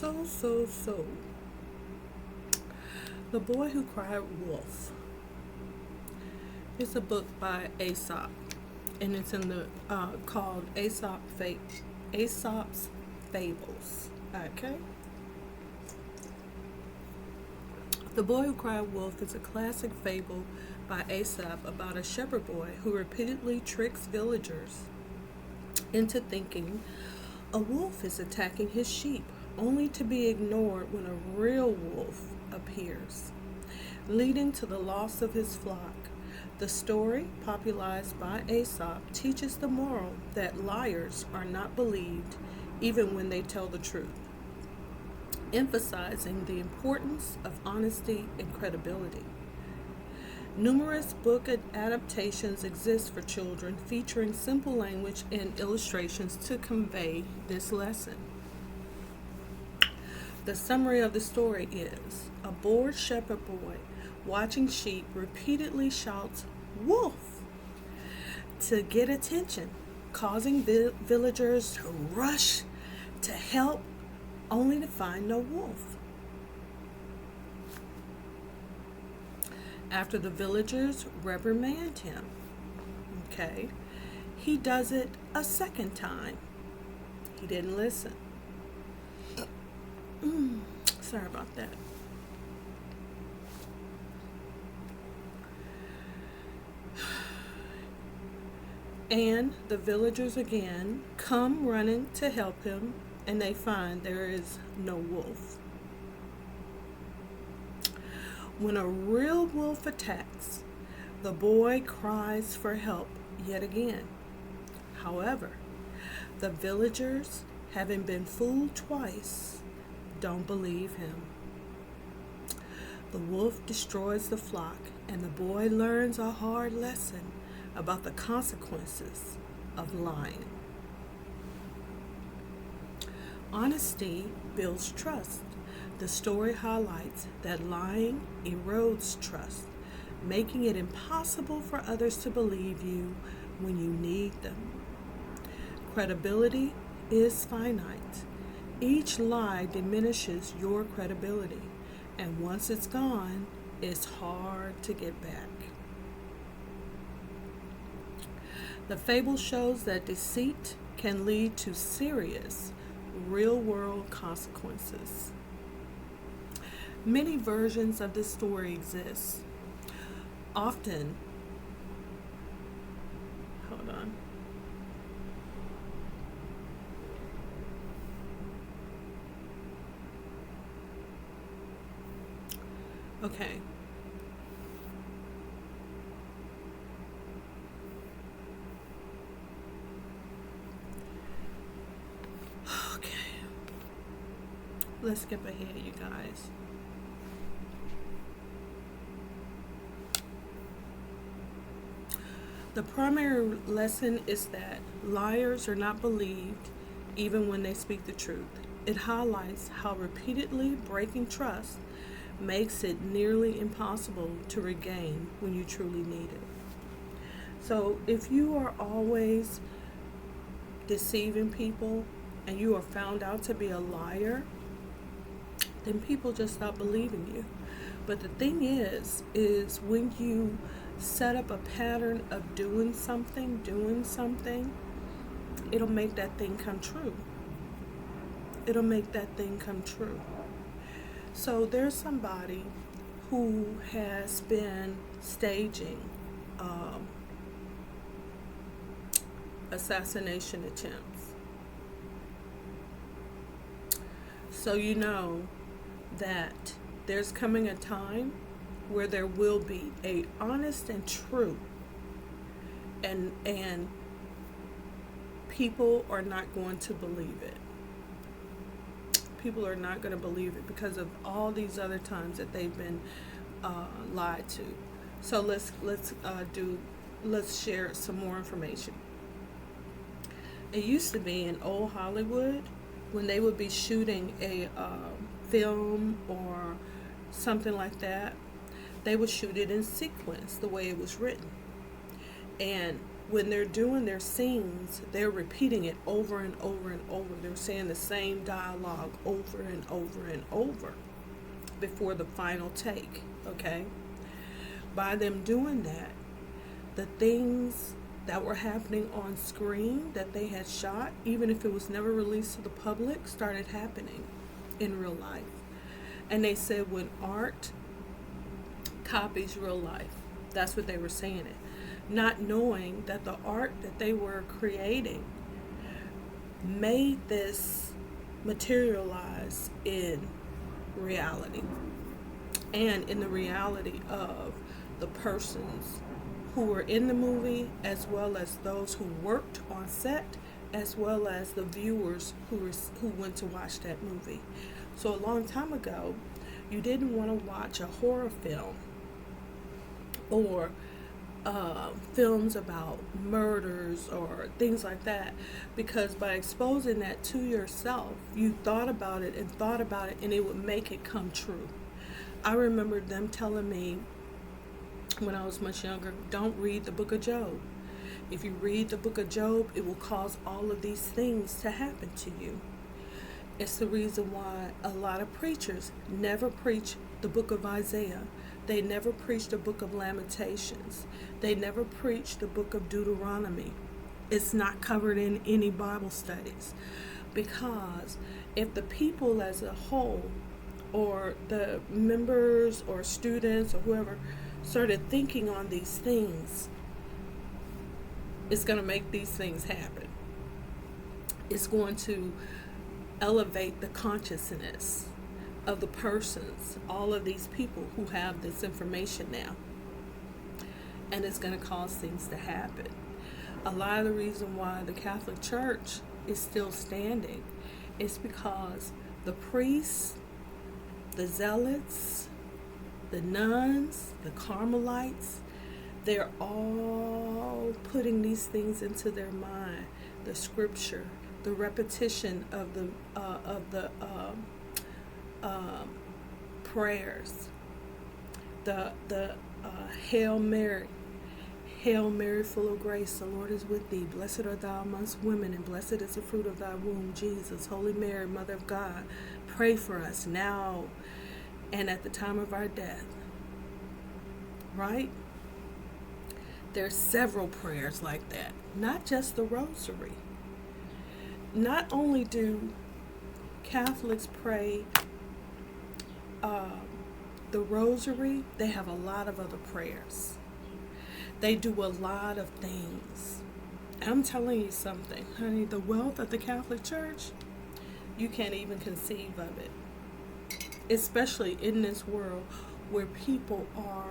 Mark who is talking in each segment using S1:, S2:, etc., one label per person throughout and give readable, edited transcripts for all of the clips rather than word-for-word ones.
S1: So. The Boy Who Cried Wolf. It's a book by Aesop, and it's in the called Aesop's Fables. Okay. The Boy Who Cried Wolf is a classic fable by Aesop about a shepherd boy who repeatedly tricks villagers into thinking a wolf is attacking his sheep, only to be ignored when a real wolf appears, leading to the loss of his flock. The story, popularized by Aesop, teaches the moral that liars are not believed even when they tell the truth, emphasizing the importance of honesty and credibility. Numerous book adaptations exist for children featuring simple language and illustrations to convey this lesson. The summary of the story is a bored shepherd boy watching sheep repeatedly shouts "wolf" to get attention, causing villagers to rush to help only to find no wolf. After the villagers reprimand him, he does it a second time. He didn't listen. Sorry about that. And the villagers again come running to help him, and they find there is no wolf. When a real wolf attacks, the boy cries for help yet again. However, the villagers, having been fooled twice, don't believe him. The wolf destroys the flock, and the boy learns a hard lesson about the consequences of lying. Honesty builds trust. The story highlights that lying erodes trust, making it impossible for others to believe you when you need them. Credibility is finite. Each lie diminishes your credibility, and once it's gone, it's hard to get back. The fable shows that deceit can lead to serious, real-world consequences. Many versions of this story exist. Often, hold on. Okay. Okay. Let's skip ahead, you guys. The primary lesson is that liars are not believed even when they speak the truth. It highlights how repeatedly breaking trust makes it nearly impossible to regain when you truly need it. So if you are always deceiving people and you are found out to be a liar, then people just stop believing you. But the thing is when you set up a pattern of doing something, it'll make that thing come true. It'll make that thing come true. So there's somebody who has been staging assassination attempts. So you know that there's coming a time where there will be a honest and true, and people are not going to believe it. People are not going to believe it because of all these other times that they've been lied to. So let's share some more information. It used to be in old Hollywood, when they would be shooting a film or something like that, they would shoot it in sequence the way it was written. And when they're doing their scenes, they're repeating it over and over and over. They're saying the same dialogue over and over and over before the final take, okay? By them doing that, the things that were happening on screen that they had shot, even if it was never released to the public, started happening in real life. And they said when art copies real life, that's what they were saying it. Not knowing that the art that they were creating made this materialize in reality, and in the reality of the persons who were in the movie, as well as those who worked on set, as well as the viewers who went to watch that movie. So a long time ago, you didn't want to watch a horror film or films about murders or things like that, because by exposing that to yourself, you thought about it and it would make it come true. I remember them telling me when I was much younger, don't read the book of Job. If you read the book of Job, it will cause all of these things to happen to you. It's the reason why a lot of preachers never preach the book of Isaiah. They never preach the book of Lamentations. They never preach the book of Deuteronomy. It's not covered in any Bible studies. Because if the people as a whole, or the members or students or whoever, started thinking on these things, it's going to make these things happen. It's going to elevate the consciousness of the persons, all of these people who have this information now. And it's going to cause things to happen. A lot of the reason why the Catholic Church is still standing is because the priests, the zealots, the nuns, the Carmelites, they're all putting these things into their mind. The scripture, the repetition of the prayers, the Hail Mary, full of grace, the Lord is with thee. Blessed art thou amongst women, and blessed is the fruit of thy womb, Jesus. Holy Mary, Mother of God, pray for us now and at the time of our death. Right? There's several prayers like that, not just the rosary. Not only do Catholics pray the rosary, they have a lot of other prayers. They do a lot of things. I'm telling you something, honey, the wealth of the Catholic Church, you can't even conceive of it. Especially in this world where people are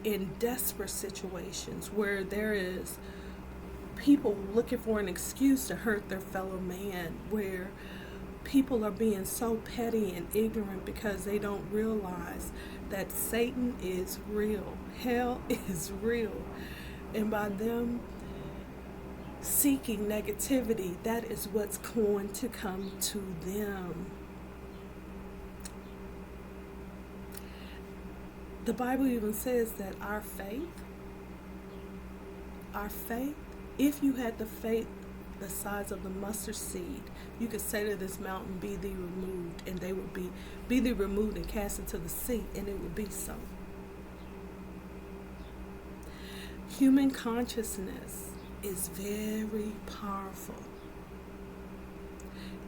S1: in desperate situations, where there is people looking for an excuse to hurt their fellow man, where people are being so petty and ignorant because they don't realize that Satan is real, hell is real, and by them seeking negativity, that is what's going to come to them. The Bible even says that our faith, if you had the faith the size of the mustard seed, you could say to this mountain, be thee removed, and they would be thee removed and cast into the sea, and it would be so. Human consciousness is very powerful.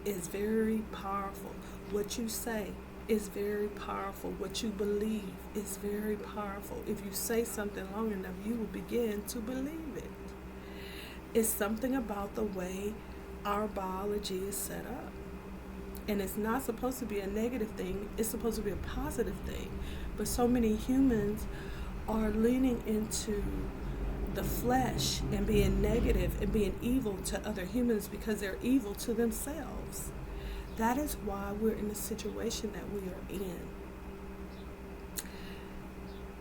S1: It's very powerful. What you say is very powerful. What you believe is very powerful. If you say something long enough, you will begin to believe it. It's something about the way our biology is set up. And it's not supposed to be a negative thing. It's supposed to be a positive thing. But so many humans are leaning into the flesh and being negative and being evil to other humans because they're evil to themselves. That is why we're in the situation that we are in.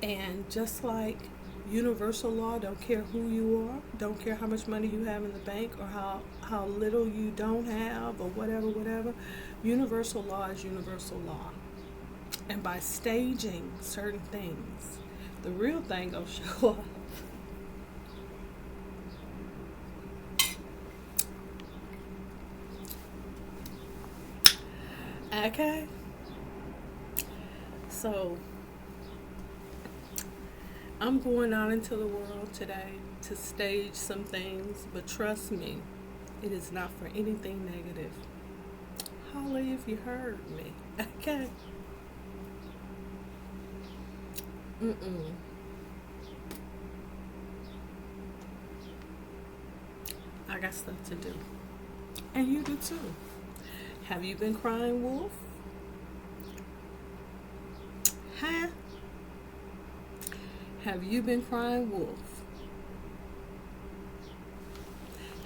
S1: And just like universal law, don't care who you are, don't care how much money you have in the bank or how little you don't have or whatever. Universal law is universal law. And by staging certain things, the real thing gonna show up. Okay? So, I'm going out into the world today to stage some things, but trust me, it is not for anything negative. Holla if you heard me. Okay? Mm-mm. I got stuff to do. And you do too. Have you been crying wolf? Huh? Have you been crying wolf?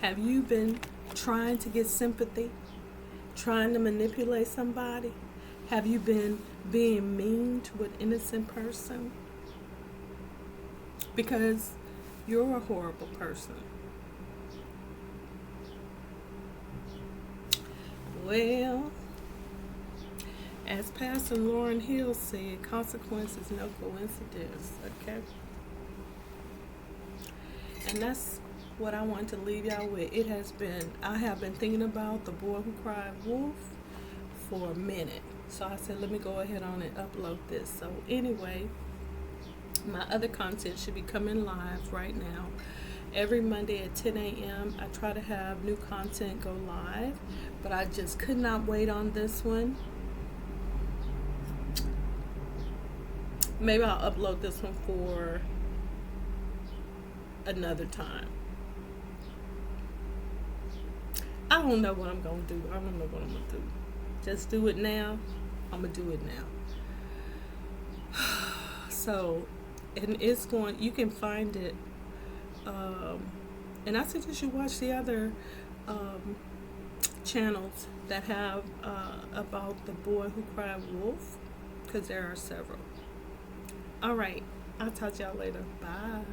S1: Have you been trying to get sympathy? Trying to manipulate somebody? Have you been being mean to an innocent person? Because you're a horrible person. Well, as Pastor Lauren Hill said, consequence is no coincidence, okay? And that's what I want to leave y'all with. I have been thinking about The Boy Who Cried Wolf for a minute. So I said, let me go ahead on and upload this. So anyway, my other content should be coming live right now. Every Monday at 10 a.m. I try to have new content go live, but I just could not wait on this one. Maybe I'll upload this one for another time. I don't know what I'm going to do. I don't know what I'm going to do. Just do it now. I'm going to do it now. So, and it's going, you can find it. And I suggest you watch the other channels that have about The Boy Who Cried Wolf, because there are several. All right. I'll talk to y'all later. Bye.